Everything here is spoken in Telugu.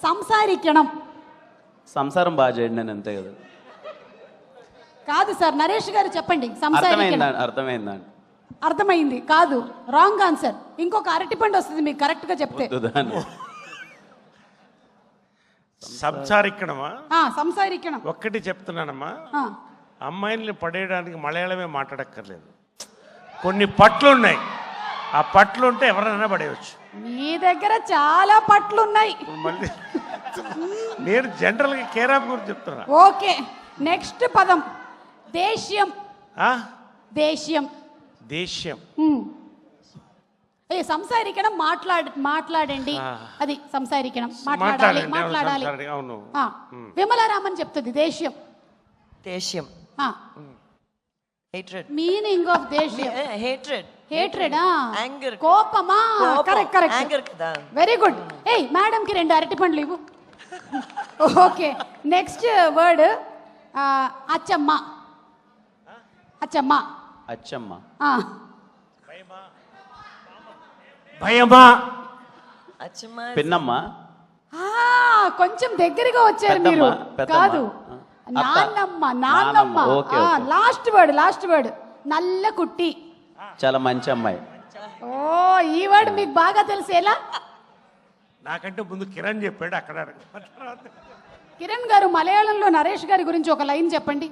సంసారికణం. సంసారం బాగా చేయండి అని అంతే కదా. కాదు సార్, నరేష్ గారు చెప్పండి. సంసారికణం. అర్థమైందండి. అర్థమైంది కాదు, రాంగ్ ఆన్సర్. ఇంకొక అరటిపండు వస్తుంది మీకు కరెక్ట్ గా చెప్తే. సంసారికణమా? సంసారికణం. ఒక్కటి చెప్తున్నానమ్మా, అమ్మాయిల్ని పడేయడానికి మలయాళమే మాట్లాడక్కర్లేదు. కొన్ని పట్లు ఉన్నాయి, ఆ పట్లు ఉంటే ఎవరైనా పడేయచ్చు. మీ దగ్గర చాలా పట్లు ఉన్నాయి. మళ్ళీ నేను జనరల్గా కేరాప్ గురించి చెప్తున్నా. ఓకే, నెక్స్ట్ పదం దేశ్యం. దేశ్యం. దేశ్యం. సంసారికణం మాట్లాడండి, అది సంసారికణం. మాట్లాడాలి. అవును. విమలారామన్ చెప్తుంది దేశ్యం. దేశ్యం. hatred. Meaning of దేశ్యం. hatred. Anger. కోపమా? కరెక్ట్. Anger కదా. Very good. మేడం కి 2 అరటి పండ్లు ఇవ్వు. Okay, next word Achamma. Achamma. Achamma. భయమా? అచ్చమ్మ. పిన్నమ్మ. కొంచెం దగ్గరగా వచ్చారు మీరు. కాదు, నాన్నమ్మ. లాస్ట్ వర్డ్ నల్ల కుట్టి. చాలా మంచి అమ్మాయి. ఓ, ఈ వర్డ్ మీకు బాగా తెలిసేలా? నాకంటే ముందు కిరణ్ చెప్పాడు. అక్కడ కిరణ్ గారు మలయాళంలో నరేష్ గారి గురించి ఒక లైన్ చెప్పండి.